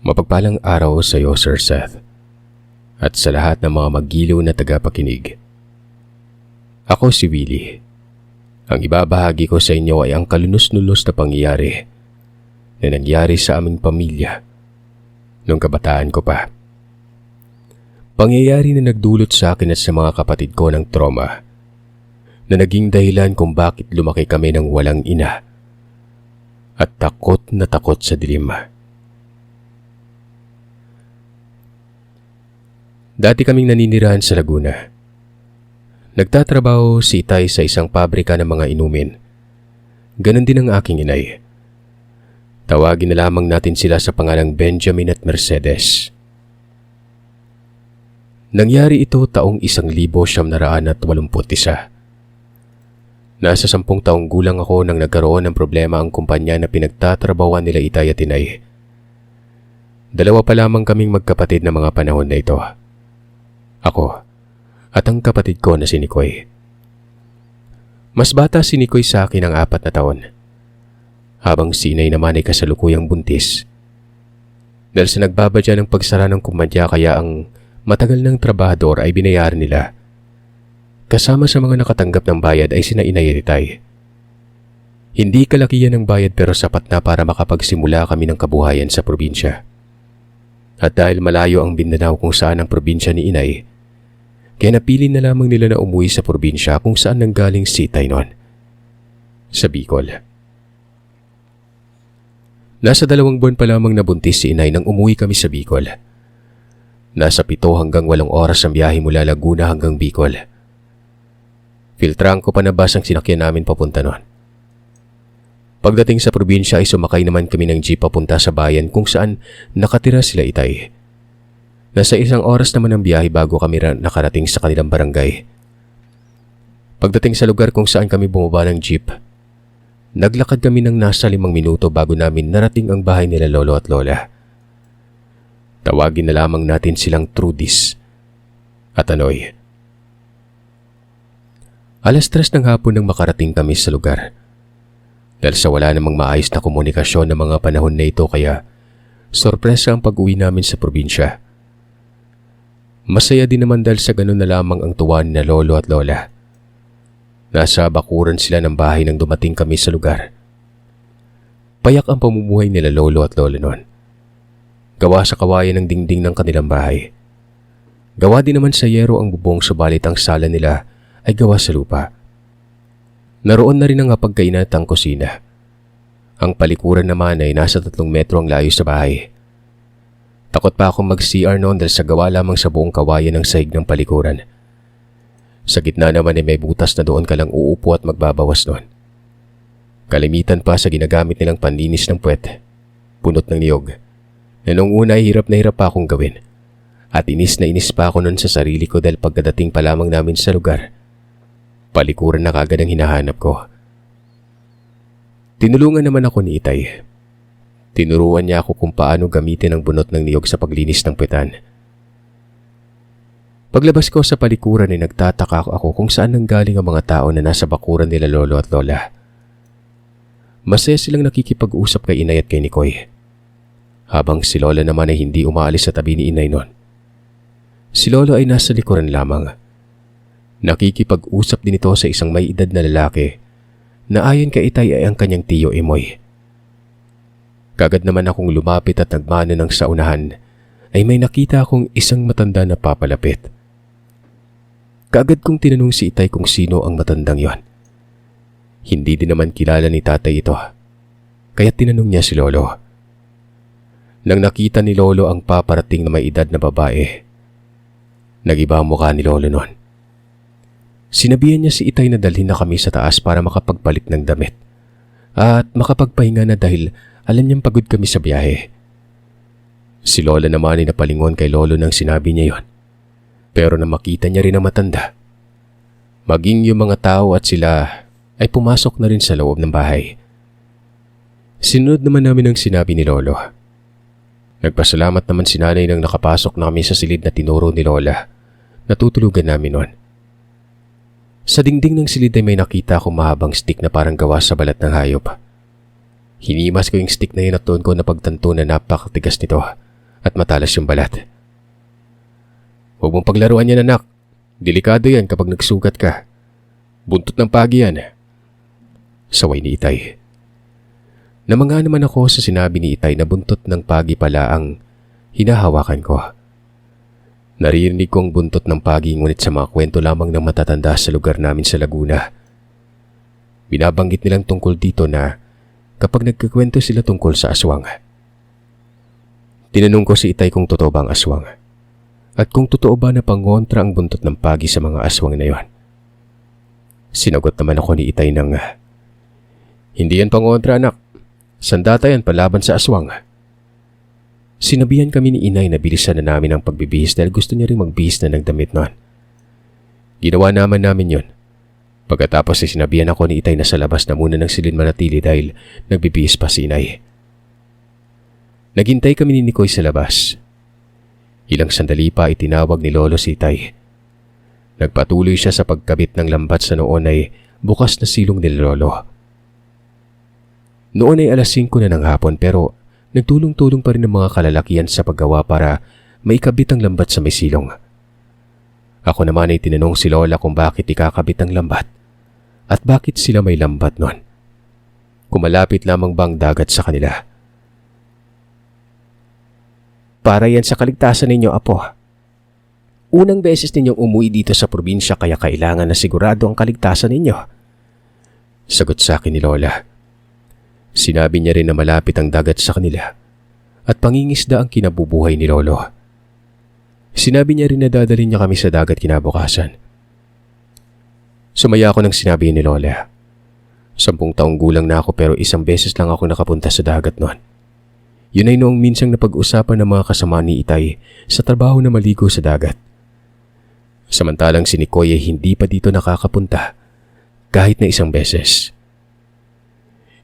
Mapagpalang araw sa iyo, Sir Seth, at sa lahat ng mga magiliw na tagapakinig. Ako si Willie. Ang ibabahagi ko sa inyo ay ang kalunos-lunos na pangyayari na nangyari sa aming pamilya noong kabataan ko pa. Pangyayari na nagdulot sa akin at sa mga kapatid ko ng trauma na naging dahilan kung bakit lumaki kami ng walang ina at takot na takot sa dilim. Dati kaming naninirahan sa Laguna. Nagtatrabaho si Itay sa isang pabrika ng mga inumin. Ganon din ang aking inay. Tawagin na lamang natin sila sa pangalang Benjamin at Mercedes. Nangyari ito taong 1981. Nasa 10 taong gulang ako nang nagkaroon ng problema ang kumpanya na pinagtatrabawan nila Itay at Inay. Dalawa pa lamang kaming magkapatid na mga panahon na ito. Ako at ang kapatid ko na si Nikoy. Mas bata si Nikoy sa akin ng 4 na taon, habang si Inay naman ay kasalukuyang buntis. Dahil sa nagbabadya ng pagsara ng kumpanya kaya ang matagal ng trabahador ay binayaran nila. Kasama sa mga nakatanggap ng bayad ay sina Inay at Itay. Hindi kalakihan ng bayad pero sapat na para makapagsimula kami ng kabuhayan sa probinsya. At dahil malayo ang Mindanao kung saan ang probinsya ni Inay, kaya napili na lamang nila na umuwi sa probinsya kung saan nanggaling si Itay noon, sa Bicol. Nasa 2 buwan pa lamang nabuntis si Inay nang umuwi kami sa Bicol. Nasa 7 hanggang 8 oras ang biyahe mula Laguna hanggang Bicol. Filtrang ko pa na bus ang sinakyan namin papunta noon. Pagdating sa probinsya ay sumakay naman kami ng jeep papunta sa bayan kung saan nakatira sila Itay. Nasa 1 oras naman ang biyahe bago kami nakarating sa kanilang barangay. Pagdating sa lugar kung saan kami bumaba ng jeep, naglakad kami ng nasa 5 minuto bago namin narating ang bahay nila lolo at lola. Tawagin na lamang natin silang Trudis at Anoy. Alas 3 ng hapon nang makarating kami sa lugar. Dahil sa wala namang maayos na komunikasyon ng mga panahon na ito kaya sorpresa ang pag-uwi namin sa probinsya. Masaya din naman dahil sa ganun na lamang ang tuwa ni na lolo at lola. Nasa bakuran sila ng bahay nang dumating kami sa lugar. Payak ang pamumuhay nila lolo at lola noon. Gawa sa kawayan ng dingding ng kanilang bahay. Gawa din naman sa yero ang bubong subalit ang sala nila ay gawa sa lupa. Naroon na rin ang hapagkainan at ang kusina. Ang palikuran naman ay nasa 3 metro ang layo sa bahay. Takot pa akong mag-CR noon dahil sa gawa lamang sa buong kawayan ng sahig ng palikuran. Sa gitna naman ay may butas na doon ka lang uupo at magbabawas noon. Kalimitan pa sa ginagamit nilang panlinis ng puwet, punot ng niyog, na noong una ay hirap na hirap pa akong gawin. At inis na inis pa ako noon sa sarili ko dahil pagdating pa lamang namin sa lugar, palikuran na kagad ang hinahanap ko. Tinulungan naman ako ni Itay. Tinuruan niya ako kung paano gamitin ang bunot ng niyog sa paglinis ng puwetan. Paglabas ko sa palikuran ay nagtataka ako kung saan nanggaling ang mga tao na nasa bakuran nila lolo at lola. Masaya silang nakikipag-usap kay Inay at kay Nikoy. Habang si lola naman ay hindi umaalis sa tabi ni Inay noon. Si lolo ay nasa likuran lamang. Nakikipag-usap din ito sa isang may edad na lalaki na ayon kay Itay ay ang kanyang tiyo Emoy. Kagad naman akong lumapit at nagmano ng sa unahan ay may nakita akong isang matanda na papalapit. Kagad kong tinanong si Itay kung sino ang matandang yon. Hindi din naman kilala ni tatay ito, kaya tinanong niya si lolo. Nang nakita ni lolo ang paparating na may edad na babae, nag-iba ang mukha ni lolo noon. Sinabihan niya si Itay na dalhin na kami sa taas para makapagpalit ng damit at makapagpahinga na dahil alam niyang pagod kami sa biyahe. Si lola naman ay napalingon kay lolo nang sinabi niya yon. Pero nang makita niya rin ang matanda, maging yung mga tao at sila ay pumasok na rin sa loob ng bahay. Sinunod naman namin ang sinabi ni lolo. Nagpasalamat naman si nanay nang nakapasok na kami sa silid na tinuro ni lola. Natutulugan namin noon. Sa dingding ng silid ay may nakita akong mahabang stick na parang gawa sa balat ng hayop. Hinimas ko yung stick na yun at doon ko napagtanto na napakatigas nito at matalas yung balat. Huwag mong paglaruan yan, anak. Delikado yan kapag nagsugat ka. Buntot ng pagi yan. Saway ni Itay. Namanga naman ako sa sinabi ni Itay na buntot ng pagi pala ang hinahawakan ko. Naririnig kong buntot ng pagi ngunit sa mga kwento lamang ng matatanda sa lugar namin sa Laguna. Binabanggit nilang tungkol dito na kapag nagkakwento sila tungkol sa aswang. Tinanong ko si Itay kung totoo ba ang aswang at kung totoo ba na pangontra ang buntot ng pagi sa mga aswang na yon. Sinagot naman ako ni Itay ng, hindi yan pangontra, anak. Sandata yan palaban sa aswang. Sinabihan kami ni Inay na bilisan na namin ang pagbibihis dahil gusto niya rin magbihis na ng damit noon. Ginawa namin yun. Pagkatapos ay sinabihan ako ni Itay na sa labas na muna ng silid manatili dahil nagbibihis pa si Inay. Naghintay kami ni Nikoy sa labas. Ilang sandali pa itinawag ni Lolo si Itay. Nagpatuloy siya sa pagkabit ng lambat sa noon ay bukas na silong ni Lolo. Noon ay alas 5 na ng hapon pero nagtulong-tulong pa rin ang mga kalalakihan sa paggawa para maikabit ang lambat sa may silong. Ako naman ay tinanong si Lola kung bakit ikakabit ang lambat at bakit sila may lambat noon. Kumalapit lamang bang dagat sa kanila. Para yan sa kaligtasan ninyo, Apo. Unang beses ninyong umuwi dito sa probinsya kaya kailangan na sigurado ang kaligtasan ninyo. Sagot sa akin ni Lola. Sinabi niya rin na malapit ang dagat sa kanila at pangingisda ang kinabubuhay ni Lolo. Sinabi niya rin na dadalhin niya kami sa dagat kinabukasan. Sumaya ako nang sinabi ni Lola. 10 taong gulang na ako pero isang beses lang ako nakapunta sa dagat noon. Yun ay noong minsang napag-usapan ng mga kasama ni Itay sa trabaho na maligo sa dagat. Samantalang si Nikoy ay hindi pa dito nakakapunta kahit na isang beses.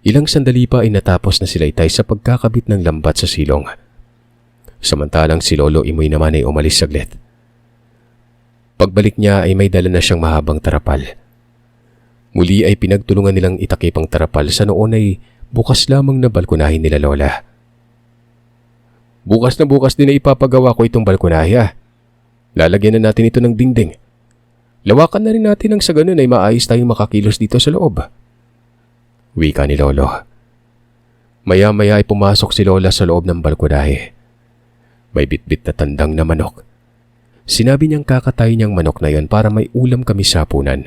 Ilang sandali pa ay natapos na sila Itay sa pagkakabit ng lambat sa silong. Samantalang si Lolo Imoy naman ay umalis saglit. Pagbalik niya ay may dala na siyang mahabang tarapal. Muli ay pinagtulungan nilang itakip ang tarapal sa noon ay bukas lamang na balkonahin nila Lola. Bukas din na ipapagawa ko itong balkonahe ah. Lalagyan na natin ito ng dingding. Lawakan na rin natin nang sa ganun ay maayos tayong makakilos dito sa loob. Wika ni Lolo. Maya-maya ay pumasok si Lola sa loob ng balkonahe. May bitbit na tandang na manok. Sinabi niyang kakatay niyang manok na yon para may ulam kami sa hapunan.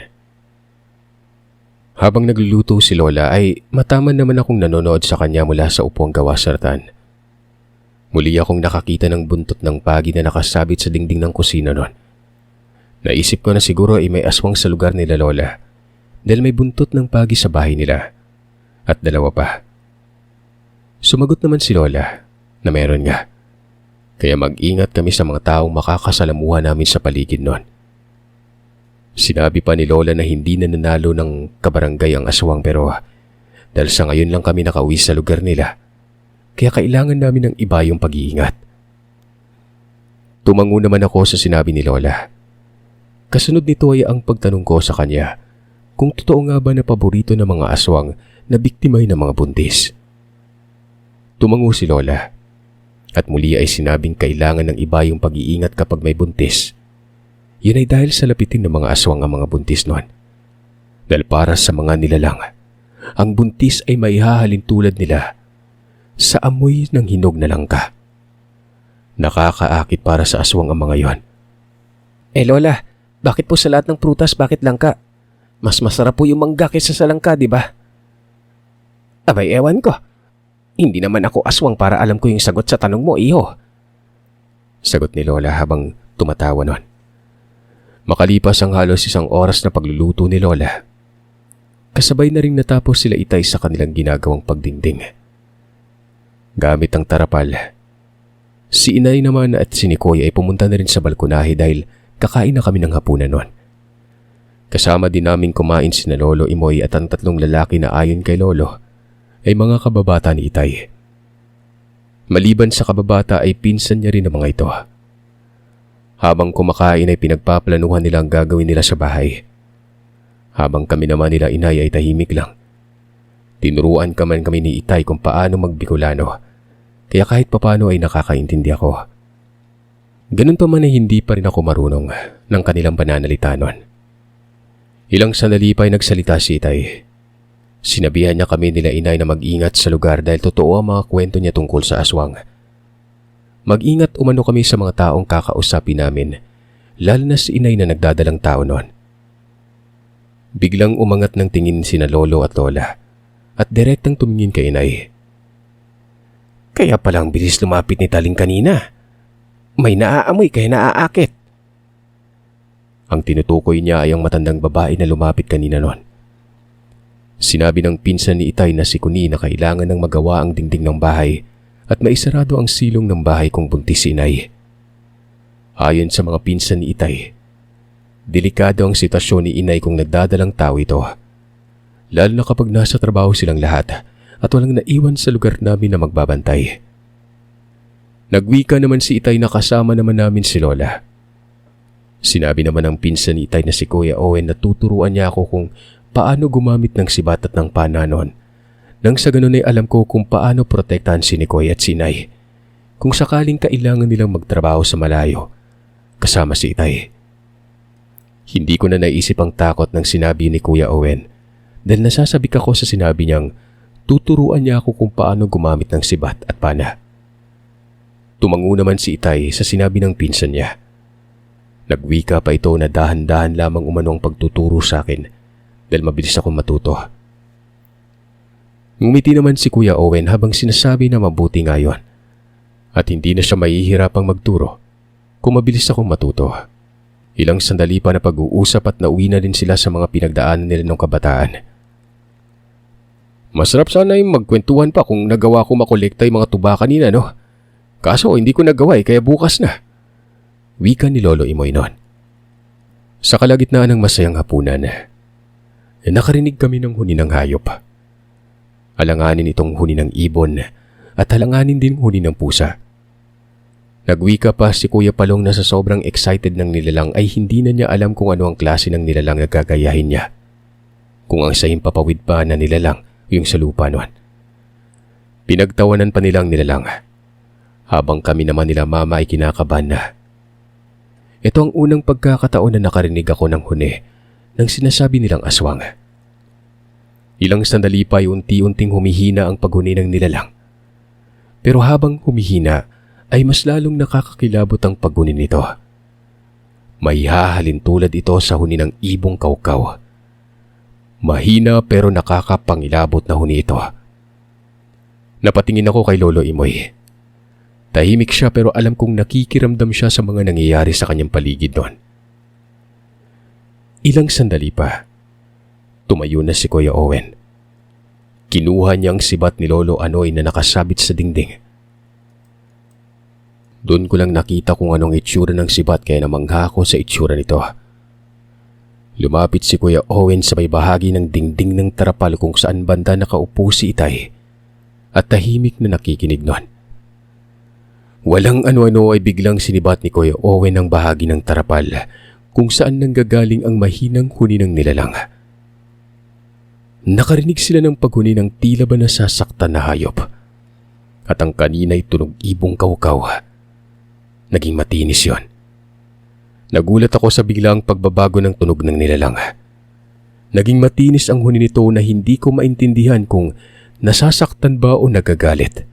Habang nagluluto si Lola ay mataman naman akong nanonood sa kanya mula sa upuang gawa sa ratan. Muli akong nakakita ng buntot ng pagi na nakasabit sa dingding ng kusina noon. Naisip ko na siguro ay may aswang sa lugar nila Lola dahil may buntot ng pagi sa bahay nila at 2 pa. Sumagot naman si Lola na meron nga. Kaya mag-ingat kami sa mga taong makakasalamuha namin sa paligid noon. Sinabi pa ni Lola na hindi na nanalo ng kabarangay ang aswang pero dahil sa ngayon lang kami nakauwi sa lugar nila, kaya kailangan namin ng iba yung pag-iingat. Tumango naman ako sa sinabi ni Lola. Kasunod nito ay ang pagtanong ko sa kanya kung totoo nga ba na paborito ng mga aswang na biktimay ng mga buntis. Tumango si Lola. At muli ay sinabing kailangan ng iba yung pag-iingat kapag may buntis. Yun ay dahil sa lapitin ng mga aswang ang mga buntis noon. Dahil para sa mga nilalang, ang buntis ay maihahalin tulad nila sa amoy ng hinog na langka. Nakakaakit para sa aswang ang mga yon. Lola, bakit po sa lahat ng prutas bakit langka? Mas masarap po yung mangga kaysa sa langka, di ba? Abay, ewan ko. Hindi naman ako aswang para alam ko yung sagot sa tanong mo, iho. Sagot ni Lola habang tumatawa nun. Makalipas ang halos 1 oras na pagluluto ni Lola, kasabay na rin natapos sila Itay sa kanilang ginagawang pagdingding. Gamit ang tarapal, si Inay naman at si Nikoy ay pumunta na rin sa balkonahe dahil kakain na kami ng hapunan nun. Kasama din namin kumain sina Lolo Imoy at ang 3 lalaki na ayon kay Lolo ay mga kababata ni Itay. Maliban sa kababata ay pinsan niya rin ang mga ito. Habang kumakain ay pinagpaplanuhan nila ang gagawin nila sa bahay. Habang kami naman nila Inay ay tahimik lang. Tinuruan kami ni Itay kung paano magbikolano, kaya kahit papano ay nakakaintindi ako. Ganun pa man ay hindi pa rin ako marunong ng kanilang pananalita nun. Ilang sandali pa ay nagsalita si Itay. Sinabihan niya kami nila inay na mag-ingat sa lugar dahil totoo ang mga kwento niya tungkol sa aswang. Mag-ingat umano kami sa mga taong kakausapin namin, lalo na si inay na nagdadalang tao noon. Biglang umangat ng tingin sina lolo at lola at direktang tumingin kay inay. Kaya palang bilis lumapit ni Taling kanina. May naaamoy kaya naaakit. Ang tinutukoy niya ay ang matandang babae na lumapit kanina noon. Sinabi ng pinsan ni Itay na si Kuni na kailangan ng magawa ang dingding ng bahay at maisarado ang silong ng bahay kung buntis si inay. Ayon sa mga pinsan ni Itay, delikado ang sitwasyon ni inay kung nagdadalang tao ito. Lalo na kapag nasa trabaho silang lahat at walang naiwan sa lugar namin na magbabantay. Nagwika naman si Itay na kasama naman namin si Lola. Sinabi naman ng pinsan ni Itay na si Kuya Owen na tuturuan niya ako kung paano gumamit ng sibat at ng pananon. Nang sa ganun ay alam ko kung paano protektahan si Nikoy at si Inay kung sakaling kailangan nilang magtrabaho sa malayo kasama si Itay. Hindi ko na naisip ang takot ng sinabi ni Kuya Owen dahil nasasabik ako sa sinabi niyang tuturuan niya ako kung paano gumamit ng sibat at pana. Tumango naman si Itay sa sinabi ng pinsan niya. Nagwika pa ito na dahan-dahan lamang umano ang pagtuturo sa akin dahil mabilis akong matuto. Ngumiti naman si Kuya Owen habang sinasabi na mabuti nga yun at hindi na siya mahihirapang magturo kung mabilis akong matuto. Ilang sandali pa na pag-uusap at nauwi na din sila sa mga pinagdaanan nila ng kabataan. Masarap sana yung magkwentuhan pa kung nagawa ko makolekta yung mga tuba kanina, no? Kaso hindi ko nagawa kaya bukas na. Wika ni Lolo Imoy noon. Sa kalagitnaan ng masayang hapunan, nakarinig kami ng huni ng hayop. Alanganin itong huni ng ibon at halanganin din huni ng pusa. Nagwika pa si Kuya Palong na sa sobrang excited ng nilalang ay hindi na niya alam kung ano ang klase ng nilalang na gagayahin niya. Kung ang sahimpapawid pa na nilalang yung sa lupa noon. Pinagtawanan pa nilang nilalang habang kami naman nila mama ay kinakabahan na. Ito ang unang pagkakataon na nakarinig ako ng huni ng sinasabi nilang aswang. Ilang sandali pa ay unti-unting humihina ang paghuni ng nilalang. Pero habang humihina ay mas lalong nakakakilabot ang paghuni nito. May hahalin tulad ito sa huni ng ibong kawkaw. Mahina pero nakakapangilabot na huni ito. Napatingin ako kay Lolo Imoy. Tahimik siya pero alam kong nakikiramdam siya sa mga nangyayari sa kanyang paligid doon. Ilang sandali pa, tumayo na si Kuya Owen. Kinuha niya ang sibat ni Lolo Anoy na nakasabit sa dingding. Doon ko lang nakita kung anong itsura ng sibat kaya namangha ako sa itsura nito. Lumapit si Kuya Owen sa may bahagi ng dingding ng tarapal kung saan banda nakaupo si Itay at tahimik na nakikinig nun. Walang ano-ano ay biglang sinibat ni Kuya Owen ang bahagi ng tarapal kung saan nanggagaling ang mahinang huni ng nilalang. Nakarinig sila ng paghuni ng tila ba nasasaktan na hayop at ang kanina'y tunog ibong kawkaw. Naging matinis yon. Nagulat ako sa biglang pagbabago ng tunog ng nilalang. Naging matinis ang huni nito na hindi ko maintindihan kung nasasaktan ba o nagagalit.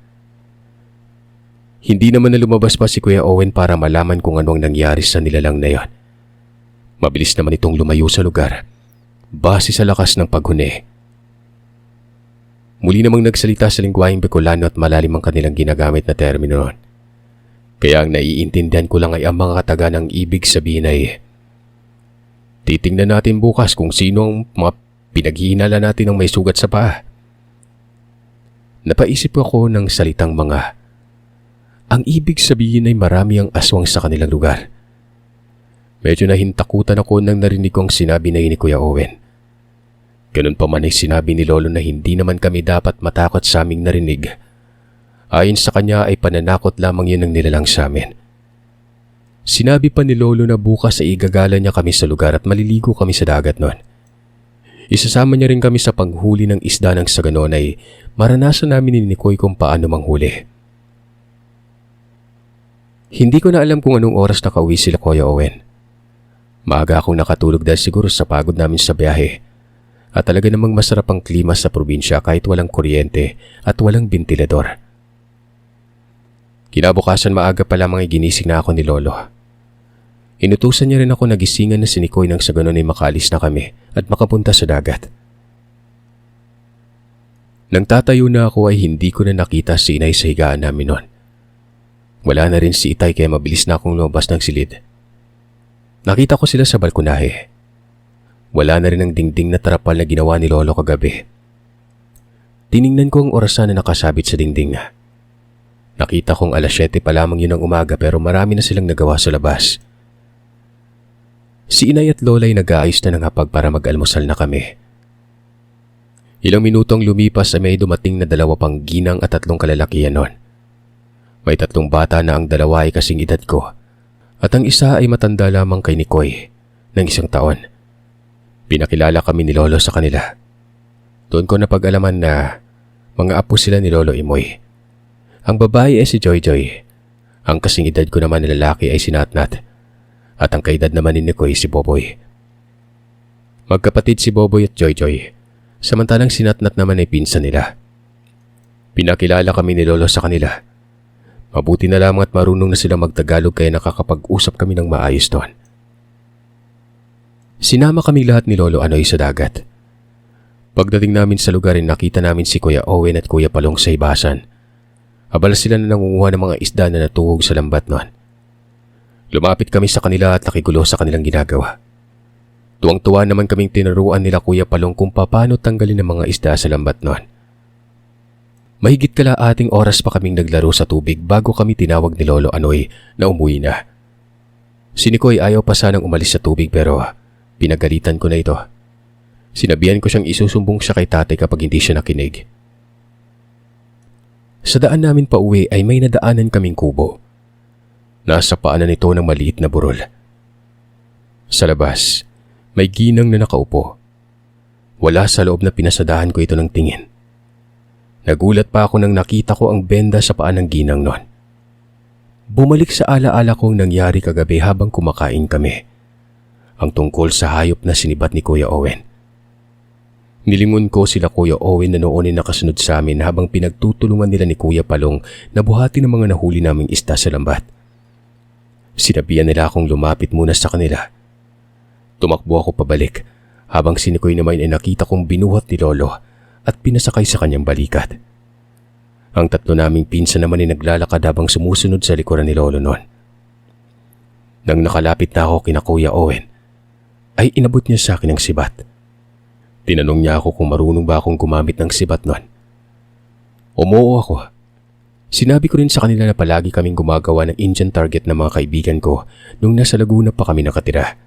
Hindi naman na lumabas pa si Kuya Owen para malaman kung ano ang nangyari sa nilalang na yon. Mabilis naman itong lumayo sa lugar, base sa lakas ng paghuni. Muli namang nagsalita sa lingwaheng Bicolano at malalim ang kanilang ginagamit na termino noon. Kaya ang naiintindihan ko lang ay ang mga kataga ng ibig sabihin ay titingnan natin bukas kung sino ang mga pinaghihinala natin ng may sugat sa paa. Napaisip ako ng salitang mga. Ang ibig sabihin ay marami ang aswang sa kanilang lugar. Medyo nahintakutan ako nang narinig ko ang sinabi na ni Kuya Owen. Ganun pa man ay sinabi ni Lolo na hindi naman kami dapat matakot sa aming narinig. Ayon sa kanya ay pananakot lamang yun ang nilalang sa amin. Sinabi pa ni Lolo na bukas ay igagala niya kami sa lugar at maliligo kami sa dagat noon. Isasama niya rin kami sa panghuli ng isda ng sa ganon ay maranasan namin ni Nikoy kung paano manghuli. Hindi ko na alam kung anong oras nakauwi sila Kuya Owen. Maaga akong nakatulog dahil siguro sa pagod namin sa biyahe. At talaga namang masarap ang klima sa probinsya kahit walang kuryente at walang bentilador. Kinabukasan maaga pa lamang ay ginising na ako ni Lolo. Inutusan niya rin ako na gisingan na si Nikoy nang sa ganon ay makaalis na kami at makapunta sa dagat. Nang tatayo na ako ay hindi ko na nakita si Inay sa higaan namin noon. Wala na rin si Itay kaya mabilis na akong lumabas ng silid. Nakita ko sila sa balkonahe. Wala na rin ang dingding na trapal na ginawa ni Lolo kagabi. Tiningnan ko ang orasan na nakasabit sa dingding. Nakita kong 7:00 pa lamang yun ng umaga pero marami na silang nagawa sa labas. Si Inay at Lola ay nag-aayos na ng hapag para mag-almusal na kami. Ilang minutong lumipas ay may dumating na 2 pang ginang at 3 kalalakihan nun. May 3 bata na ang 2 ay kasing edad ko at ang isa ay matanda lamang kay Nikoy ng 1 taon. Pinakilala kami ni Lolo sa kanila. Doon ko napag-alaman na mga apo sila ni Lolo Imoy. Ang babae ay si Joy Joy. Ang kasing edad ko naman na lalaki ay si Natnat. At ang kaedad naman ni Nikoy si Boboy. Magkapatid si Boboy at Joy Joy. Samantalang si Natnat naman ay pinsan nila. Pinakilala kami ni Lolo sa kanila. Mabuti na lamang at marunong na sila magtagalog kaya nakakapag-usap kami ng maayos doon. Sinama kaming lahat ni Lolo Anoy sa dagat. Pagdating namin sa lugar ay nakita namin si Kuya Owen at Kuya Palong sa ibasan. Abala sila na nangunguha ng mga isda na natuhog sa lambat noon. Lumapit kami sa kanila at nakigulo sa kanilang ginagawa. Tuwang-tuwa naman kaming tinuruan nila Kuya Palong kung paano tanggalin ang mga isda sa lambat noon. Mahigit kalaating oras pa kaming naglaro sa tubig bago kami tinawag ni Lolo Anoy na umuwi na. Si Nikoy ayaw pa sanang umalis sa tubig pero pinagalitan ko na ito. Sinabihan ko siyang isusumbong siya kay tatay kapag hindi siya nakinig. Sa daan namin pa uwi ay may nadaanan kaming kubo. Nasa paanan nito ng maliit na burol. Sa labas, may ginang na nakaupo. Wala sa loob na pinasadahan ko ito ng tingin. Nagulat pa ako nang nakita ko ang benda sa paa ng ginang noon. Bumalik sa alaala kong nangyari kagabi habang kumakain kami. Ang tungkol sa hayop na sinibat ni Kuya Owen. Nilingon ko sila Kuya Owen na noon ay nakasunod sa amin habang pinagtutulungan nila ni Kuya Palong na buhati ng mga nahuli naming isda sa lambat. Sinabihan nila akong lumapit muna sa kanila. Tumakbo ako pabalik habang si Nikoy naman ay nakita kong binuhat ni Lolo at pinasakay sa kanyang balikat. Ang 3 naming pinsan naman ay naglalakad habang sumusunod sa likuran ni Lolo noon. Nang nakalapit na ako kina Kuya Owen, ay inabot niya sa akin ang sibat. Tinanong niya ako kung marunong ba akong gumamit ng sibat noon. Umuo ako. Sinabi ko rin sa kanila na palagi kaming gumagawa ng Indian target ng mga kaibigan ko nung nasa Laguna pa kami nakatira.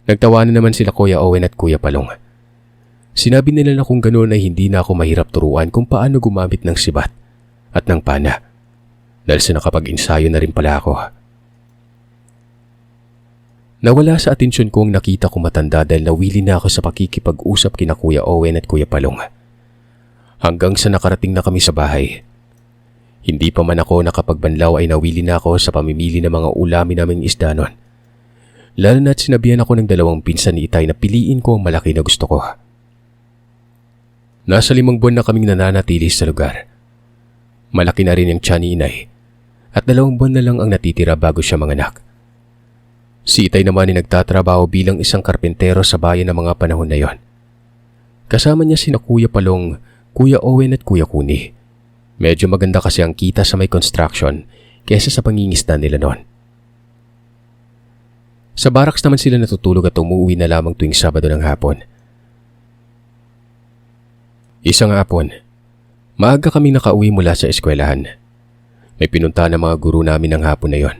Nagtawanan naman sila Kuya Owen at Kuya Palong. Sinabi nila na kung ganoon ay hindi na ako mahirap turuan kung paano gumamit ng sibat at ng pana dahil sa nakapag-insayo na rin pala ako. Nawala sa atensyon ko ang nakita ko matanda dahil nawili na ako sa pakikipag-usap kina Kuya Owen at Kuya Palong. Hanggang sa nakarating na kami sa bahay. Hindi pa man ako nakapagbanlaw ay nawili na ako sa pamimili ng mga ulamin naming isda noon. Lalo na't sinabihan ako ng 2 pinsan ni Itay na piliin ko ang malaki na gusto ko. Nasa 5 buwan na kaming nananatili sa lugar. Malaki na rin ang tiyan ni Inay at 2 buwan na lang ang natitira bago siya manganak. Si Itay naman ay nagtatrabaho bilang isang karpentero sa bayan ng mga panahon na yon. Kasama niya sina Kuya Palong, Kuya Owen at Kuya Kuni. Medyo maganda kasi ang kita sa may construction kaysa sa pangingisda nila noon. Sa barracks naman sila natutulog at umuwi na lamang tuwing Sabado ng hapon. Isang hapon, maaga kami nakauwi mula sa eskwelahan. May pinunta ng mga guro namin ng hapon na yon.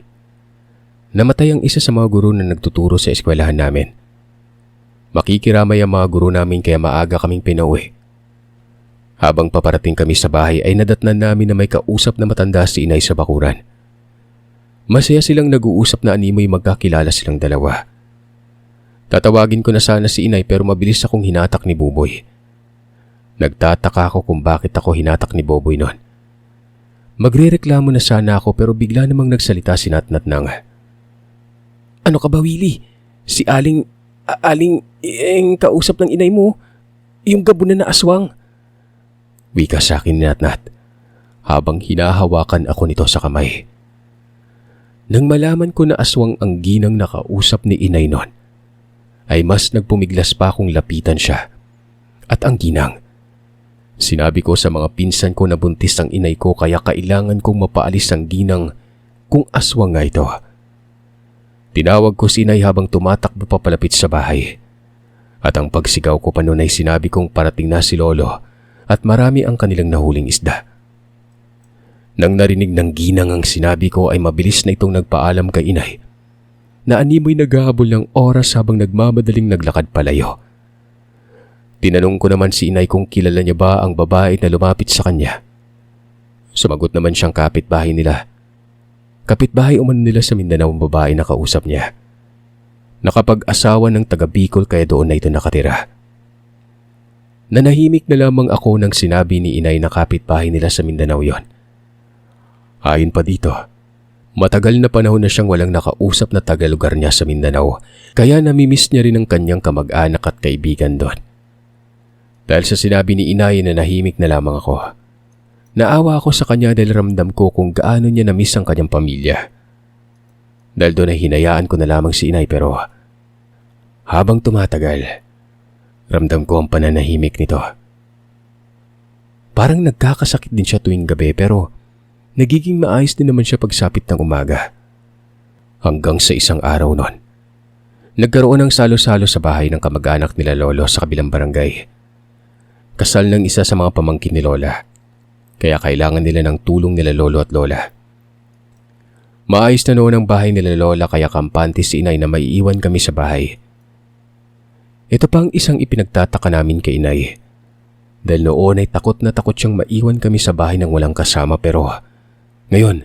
Namatay ang isa sa mga guro na nagtuturo sa eskwelahan namin. Makikiramay ang mga guro namin kaya maaga kaming pinauwi. Habang paparating kami sa bahay ay nadatnan namin na may kausap na matanda si Inay sa bakuran. Masaya silang nag-uusap na animoy magkakilala silang 2. Tatawagin ko na sana si Inay pero mabilis akong hinatak ni Buboy. Nagtataka ako kung bakit ako hinatak ni Boboy noon. Magrereklamo na sana ako pero bigla namang nagsalita si Natnat ng, "Ano ka ba, Willie? Si Aling, yung kausap ng inay mo, yung gabunan na aswang." Wika sa akin ni Natnat habang hinahawakan ako nito sa kamay. Nang malaman ko na aswang ang ginang nakausap ni inay noon, ay mas nagpumiglas pa akong lapitan siya. At ang ginang, sinabi ko sa mga pinsan ko na buntis ang inay ko kaya kailangan kong mapaalis ang ginang kung aswang nga ito. Tinawag ko si inay habang tumatakbo papalapit sa bahay. At ang pagsigaw ko pa noon ay sinabi kong parating na si Lolo at marami ang kanilang nahuling isda. Nang narinig ng ginang ang sinabi ko ay mabilis na itong nagpaalam kay inay na animoy naghahabol ng oras habang nagmamadaling naglakad palayo. Tinanong ko naman si inay kung kilala niya ba ang babae na lumapit sa kanya. Sumagot naman siyang kapitbahay nila. Kapitbahay umano nila sa Mindanao ang babae na kausap niya. Nakapag-asawa ng taga Bicol kaya doon na ito nakatira. Nanahimik na lamang ako nang sinabi ni inay na kapitbahay nila sa Mindanao yon. Ayon pa dito, matagal na panahon na siyang walang nakausap na taga-lugar niya sa Mindanao kaya namimiss niya rin ang kanyang kamag-anak at kaibigan doon. Dahil sa sinabi ni inay na nahimik na lamang ako, naawa ako sa kanya dahil ramdam ko kung gaano niya namiss ang kanyang pamilya. Dahil doon ay hinayaan ko na lamang si inay pero habang tumatagal, ramdam ko ang pananahimik nito. Parang nagkakasakit din siya tuwing gabi pero nagiging maayos din naman siya pagsapit ng umaga. Hanggang sa isang araw noon, nagkaroon ng salo-salo sa bahay ng kamag-anak nila Lolo sa kabilang barangay. Kasal ng isa sa mga pamangkin ni Lola, kaya kailangan nila ng tulong nila Lolo at Lola. Maayos na noon ang bahay nila Lola kaya kampante si inay na maiiwan kami sa bahay. Ito pang isang ipinagtataka namin kay inay. Dahil noon ay takot na takot siyang maiwan kami sa bahay ng walang kasama pero ngayon,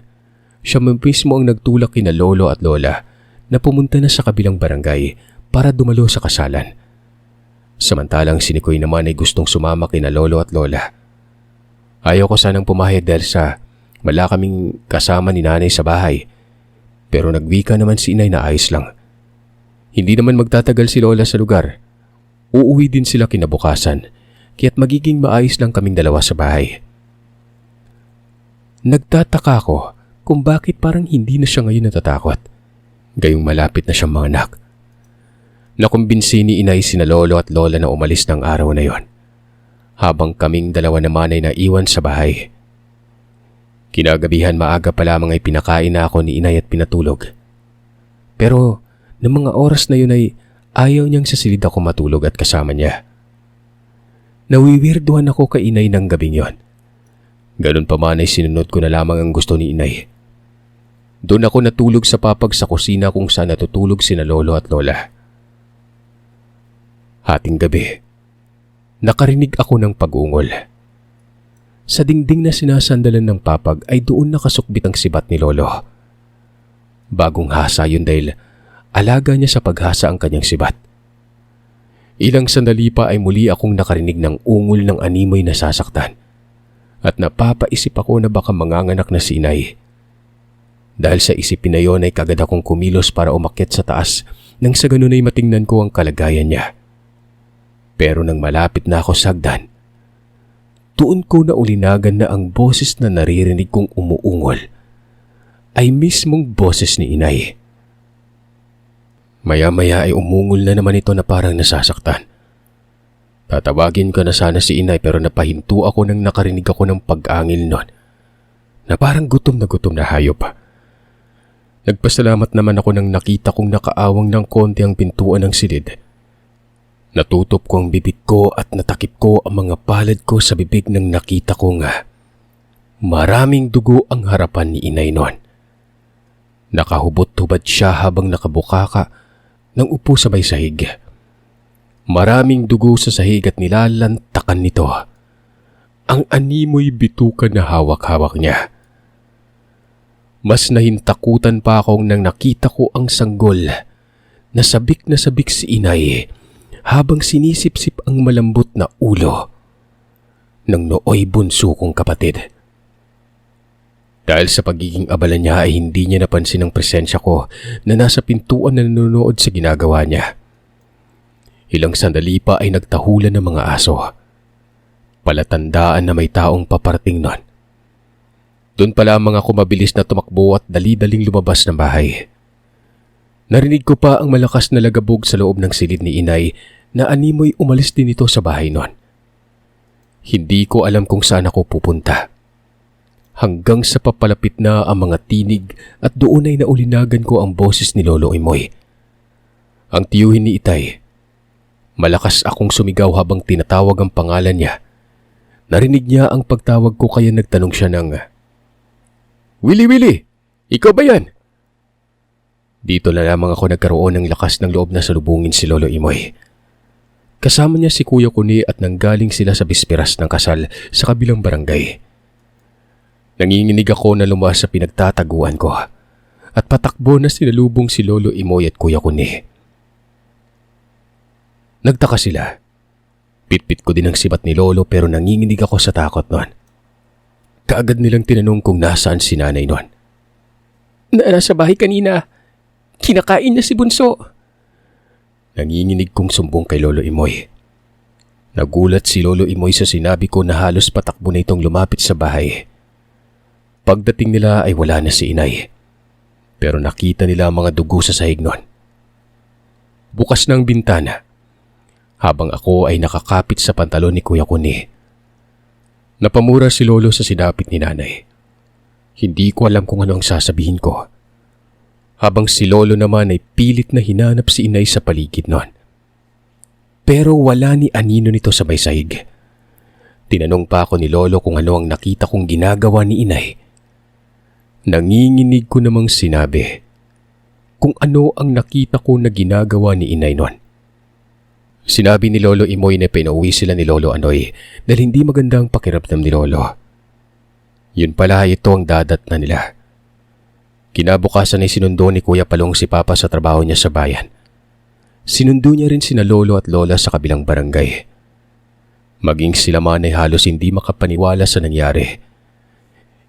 siya mismo ang nagtulak kina Lolo at Lola na pumunta na sa kabilang barangay para dumalo sa kasalan. Samantalang si Nikoy naman ay gustong sumama kina Lolo at Lola. Ayaw ko sanang pumayag dahil sa wala kaming kasama ni nanay sa bahay. Pero nagwika naman si inay na ayos lang. Hindi naman magtatagal si Lola sa lugar. Uuwi din sila kinabukasan, kaya't magiging maayos lang kaming dalawa sa bahay. Nagtataka ako kung bakit parang hindi na siya ngayon natatakot. Gayong malapit na siyang mga anak. Nakumbinsi ni inay sina Lolo at Lola na umalis ng araw na yon, habang kaming dalawa naman ay naiwan sa bahay. Kinagabihan maaga pa lamang ay pinakain na ako ni inay at pinatulog. Pero ng mga oras na yun ay ayaw niyang sasilid ako matulog at kasama niya. Nawiwirduhan ako kay inay ng gabing yon. Ganun pa man ay sinunod ko na lamang ang gusto ni inay. Doon ako natulog sa papag sa kusina kung saan natutulog sina Lolo at Lola. Hating gabi, nakarinig ako ng pag-ungol. Sa dingding na sinasandalan ng papag ay doon nakasukbit ang sibat ni Lolo. Bagong hasa yun dahil alaga niya sa paghasa ang kanyang sibat. Ilang sandali pa ay muli akong nakarinig ng ungol ng animoy na sasaktan at napapaisip ako na baka manganganak na si inay. Dahil sa isipin na yon ay kagad akong kumilos para umakyat sa taas nang sa ganun ay matingnan ko ang kalagayan niya. Pero nang malapit na ako sa hagdan, doon ko na ulinagan na ang boses na naririnig kong umuungol ay mismong boses ni inay. Maya-maya ay umungol na naman ito na parang nasasaktan. Tatawagin ko na sana si inay pero napahinto ako nang nakarinig ako ng pag-angil nun na parang gutom na hayop. Nagpasalamat naman ako nang nakita kong nakaawang ng konti ang pintuan ng silid. Natutop ko ang bibig ko at natakip ko ang mga palad ko sa bibig nang nakita ko nga maraming dugo ang harapan ni inay noon. Nakahubot-hubad siya habang nakabukaka ng upo sa may sahig. Maraming dugo sa sahig at nilalantakan nito ang animoy bituka na hawak-hawak niya. Mas nahintakutan pa akong nang nakita ko ang sanggol na sabik si inay habang sinisip-sip ang malambot na ulo ng nooy bunso kong kapatid. Dahil sa pagiging abala niya ay hindi niya napansin ang presensya ko na nasa pintuan na nanonood sa ginagawa niya. Ilang sandali pa ay nagtahulan ng mga aso. Palatandaan na may taong paparating nun. Doon pa lamang ako mabilis na tumakbo at dali-daling lumabas ng bahay. Narinig ko pa ang malakas na lagabog sa loob ng silid ni inay na animoy umalis din ito sa bahay nun. Hindi ko alam kung saan ako pupunta. Hanggang sa papalapit na ang mga tinig at doon ay naulinagan ko ang boses ni Lolo Imoy. Ang tiyuhin ni Itay. Malakas akong sumigaw habang tinatawag ang pangalan niya. Narinig niya ang pagtawag ko kaya nagtanong siya ng, "Willie, Willie! Ikaw ba yan?" Dito na lamang ako nagkaroon ng lakas ng loob na salubungin si Lolo Imoy. Kasama niya si Kuya Kuni at nanggaling sila sa bisperas ng kasal sa kabilang barangay. Nanginginig ako na lumas sa pinagtataguan ko at patakbo na sinalubong si Lolo Imoy at Kuya Kuni. Nagtaka sila. Pitpit ko din ang sibat ni Lolo pero nanginginig ako sa takot noon. Kaagad nilang tinanong kung nasaan si nanay noon. "Nasa bahay kanina. Kinakain niya si Bunso." Nanginginig kong sumbong kay Lolo Imoy. Nagulat si Lolo Imoy sa sinabi ko na halos patakbo na itong lumapit sa bahay. Pagdating nila ay wala na si inay. Pero nakita nila ang mga dugo sa sahig noon. Bukas na ang bintana. Habang ako ay nakakapit sa pantalon ni Kuya Kuni. Napamura si Lolo sa sinapit ni nanay. Hindi ko alam kung ano ang sasabihin ko. Habang si Lolo naman ay pilit na hinanap si inay sa paligid noon. Pero wala ni anino nito sa may sahig. Tinanong pa ako ni Lolo kung ano ang nakita kong ginagawa ni inay. Nanginginig ko namang sinabi kung ano ang nakita ko na ginagawa ni inay noon. Sinabi ni Lolo Imoy na pinauwi sila ni Lolo Anoy dahil hindi magandang pakiramdam ni Lolo. Yun pala ito ang dadat na nila. Kinabukasan ay sinundo ni Kuya Palong si Papa sa trabaho niya sa bayan. Sinundo niya rin sina Lolo at Lola sa kabilang barangay. Maging sila man ay halos hindi makapaniwala sa nangyari.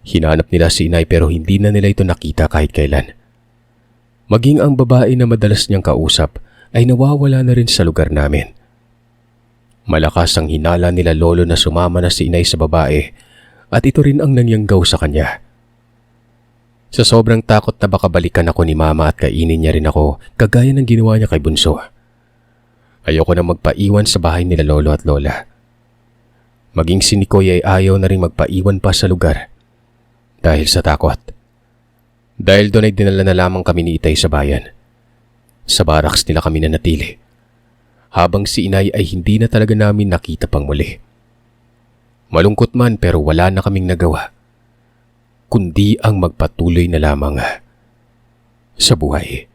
Hinanap nila si inay pero hindi na nila ito nakita kahit kailan. Maging ang babae na madalas niyang kausap ay nawawala na rin sa lugar namin. Malakas ang hinala nila Lolo na sumama na si inay sa babae at ito rin ang nangyanggaw sa kanya. Sa sobrang takot na baka balikan ako ni Mama at kainin niya rin ako kagaya ng ginawa niya kay Bunso. Ayoko na magpaiwan sa bahay nila Lolo at Lola. Maging si Nikoy ay ayaw na rin magpaiwan pa sa lugar dahil sa takot. Dahil doon ay dinala na lamang kami ni Itay sa bayan. Sa baraks nila kami nanatili. Habang si inay ay hindi na talaga namin nakita pang muli. Malungkot man pero wala na kaming nagawa. Kundi ang magpatuloy na lamang sa buhay.